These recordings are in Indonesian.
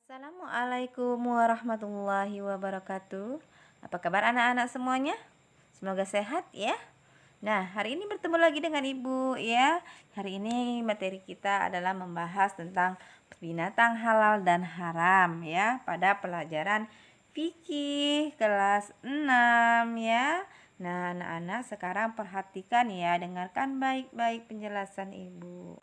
Assalamualaikum warahmatullahi wabarakatuh. Apa kabar anak-anak semuanya? Semoga sehat ya. Nah, hari ini bertemu lagi dengan Ibu ya. Hari ini materi kita adalah membahas tentang binatang halal dan haram ya pada pelajaran fikih kelas 6 ya. Nah, anak-anak sekarang perhatikan ya, dengarkan baik-baik penjelasan Ibu.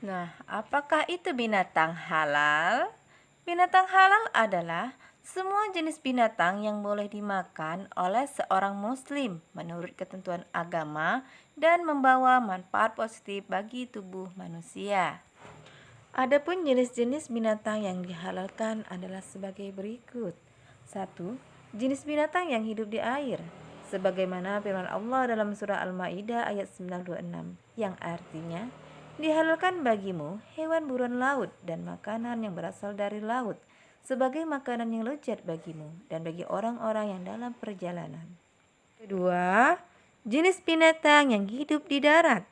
Nah, apakah itu binatang halal? Binatang halal adalah semua jenis binatang yang boleh dimakan oleh seorang muslim menurut ketentuan agama dan membawa manfaat positif bagi tubuh manusia. Adapun jenis-jenis binatang yang dihalalkan adalah sebagai berikut. 1. Jenis binatang yang hidup di air. Sebagaimana firman Allah dalam surah Al-Maidah ayat 926 yang artinya, dihalalkan bagimu hewan buruan laut dan makanan yang berasal dari laut sebagai makanan yang lezat bagimu dan bagi orang-orang yang dalam perjalanan. Kedua, jenis binatang yang hidup di darat.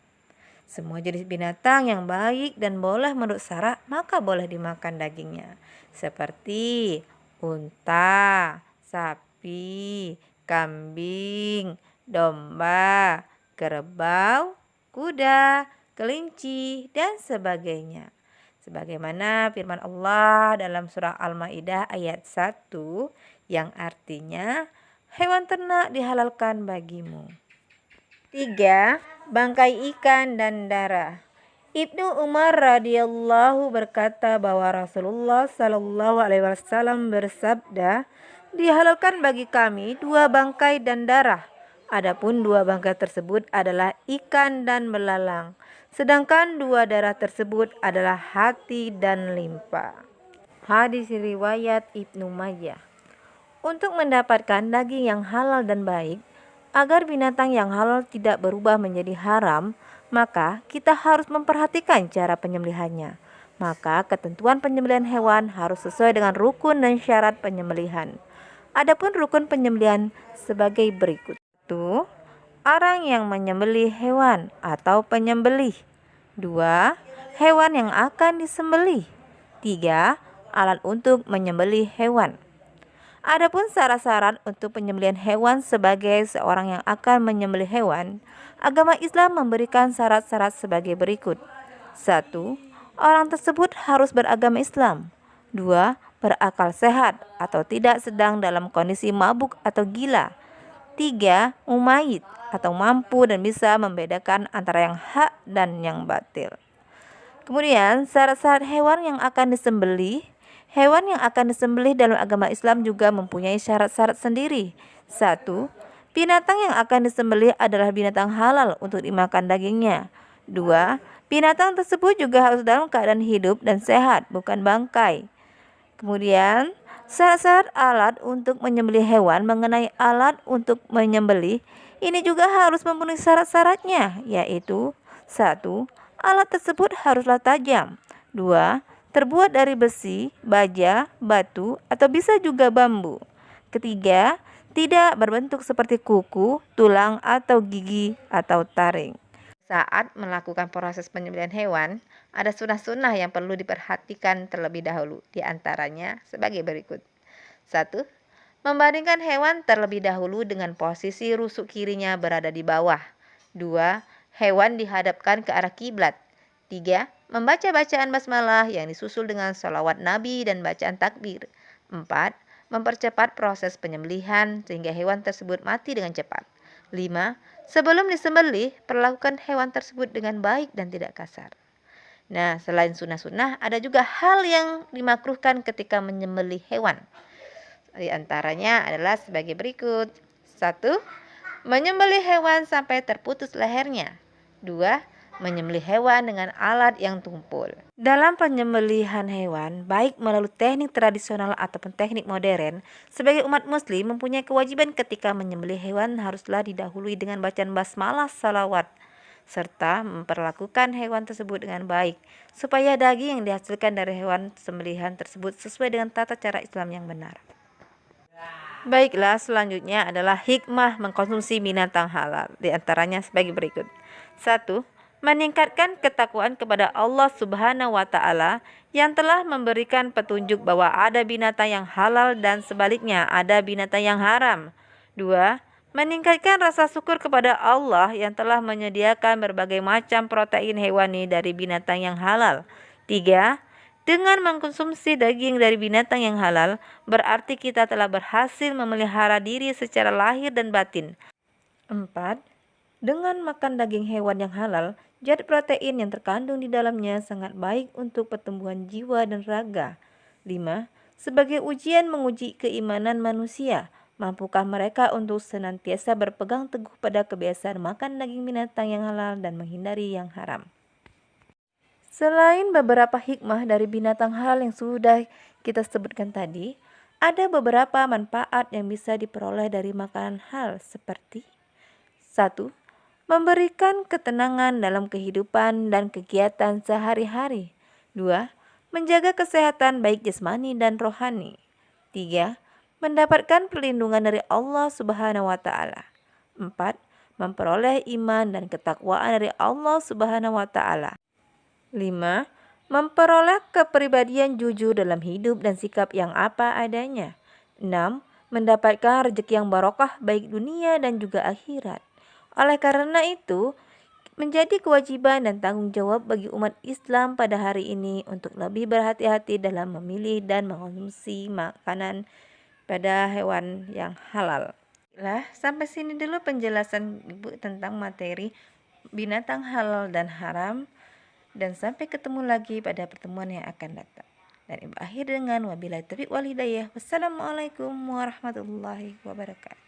Semua jenis binatang yang baik dan boleh menurut syara maka boleh dimakan dagingnya. Seperti unta, sapi, kambing, domba, kerbau, kuda, kelinci, dan sebagainya. Sebagaimana firman Allah dalam surah Al-Maidah ayat 1 yang artinya hewan ternak dihalalkan bagimu. 3. Bangkai ikan dan darah. Ibnu Umar radhiyallahu berkata bahwa Rasulullah Shallallahu alaihi wasallam bersabda, dihalalkan bagi kami 2 bangkai dan darah. Adapun 2 bangkai tersebut adalah ikan dan belalang, sedangkan 2 darah tersebut adalah hati dan limpa. Hadis riwayat Ibnu Majah. Untuk mendapatkan daging yang halal dan baik, agar binatang yang halal tidak berubah menjadi haram, maka kita harus memperhatikan cara penyembelihannya. Maka ketentuan penyembelihan hewan harus sesuai dengan rukun dan syarat penyembelihan. Adapun rukun penyembelihan sebagai berikut. 1. Orang yang menyembelih hewan atau penyembelih. 2. Hewan yang akan disembelih. 3. Alat untuk menyembelih hewan. Adapun syarat-syarat untuk penyembelihan hewan sebagai seorang yang akan menyembelih hewan, agama Islam memberikan syarat-syarat sebagai berikut. 1. Orang tersebut harus beragama Islam. 2. Berakal sehat atau tidak sedang dalam kondisi mabuk atau gila. 3. Mumayyiz atau mampu dan bisa membedakan antara yang hak dan yang batil. Kemudian syarat-syarat hewan yang akan disembelih. Hewan yang akan disembelih dalam agama Islam juga mempunyai syarat-syarat sendiri. 1. Binatang yang akan disembelih adalah binatang halal untuk dimakan dagingnya. 2. Binatang tersebut juga harus dalam keadaan hidup dan sehat, bukan bangkai. Kemudian, syarat-syarat alat untuk menyembelih hewan. Mengenai alat untuk menyembelih, ini juga harus memenuhi syarat-syaratnya, yaitu 1. Alat tersebut haruslah tajam. 2. Terbuat dari besi, baja, batu, atau bisa juga bambu. Ketiga, tidak berbentuk seperti kuku, tulang, atau gigi, atau taring. Saat melakukan proses penyembelihan hewan, ada sunnah-sunnah yang perlu diperhatikan terlebih dahulu. Di antaranya sebagai berikut. 1. Membandingkan hewan terlebih dahulu dengan posisi rusuk kirinya berada di bawah. 2. Hewan dihadapkan ke arah kiblat. 3. Membaca bacaan basmalah yang disusul dengan sholawat Nabi dan bacaan takbir. 4. Mempercepat proses penyembelihan sehingga hewan tersebut mati dengan cepat. 5. Sebelum disembelih, perlakukan hewan tersebut dengan baik dan tidak kasar. Nah, selain sunnah-sunnah, ada juga hal yang dimakruhkan ketika menyembelih hewan. Di antaranya adalah sebagai berikut. 1. Menyembelih hewan sampai terputus lehernya. 2. Menyembelih hewan dengan alat yang tumpul. Dalam penyembelihan hewan, baik melalui teknik tradisional ataupun teknik modern, sebagai umat muslim mempunyai kewajiban ketika menyembelih hewan haruslah didahului dengan bacaan basmalah salawat, serta memperlakukan hewan tersebut dengan baik, supaya daging yang dihasilkan dari hewan sembelihan tersebut sesuai dengan tata cara Islam yang benar. Baiklah, selanjutnya adalah hikmah mengkonsumsi binatang halal. Di antaranya sebagai berikut. 1. meningkatkan ketakwaan kepada Allah Subhanahu wa taala yang telah memberikan petunjuk bahwa ada binatang yang halal dan sebaliknya ada binatang yang haram. 2. Meningkatkan rasa syukur kepada Allah yang telah menyediakan berbagai macam protein hewani dari binatang yang halal. 3. Dengan mengkonsumsi daging dari binatang yang halal, berarti kita telah berhasil memelihara diri secara lahir dan batin. 4. Dengan makan daging hewan yang halal, zat protein yang terkandung di dalamnya sangat baik untuk pertumbuhan jiwa dan raga. 5. Sebagai ujian menguji keimanan manusia, mampukah mereka untuk senantiasa berpegang teguh pada kebiasaan makan daging binatang yang halal dan menghindari yang haram. Selain beberapa hikmah dari binatang halal yang sudah kita sebutkan tadi, ada beberapa manfaat yang bisa diperoleh dari makanan halal seperti 1. Memberikan ketenangan dalam kehidupan dan kegiatan sehari-hari. 2. Menjaga kesehatan baik jasmani dan rohani. 3. Mendapatkan perlindungan dari Allah Subhanahu wa taala. 4. Memperoleh iman dan ketakwaan dari Allah Subhanahu wa taala. 5. Memperoleh kepribadian jujur dalam hidup dan sikap yang apa adanya. 6. Mendapatkan rezeki yang barokah baik dunia dan juga akhirat. Oleh karena itu, menjadi kewajiban dan tanggung jawab bagi umat Islam pada hari ini untuk lebih berhati-hati dalam memilih dan mengonsumsi makanan pada hewan yang halal. Sampai sini dulu penjelasan Ibu tentang materi binatang halal dan haram. Dan sampai ketemu lagi pada pertemuan yang akan datang. Dan Ibu akhir dengan wabillahi taufiq wal hidayah. Wassalamualaikum warahmatullahi wabarakatuh.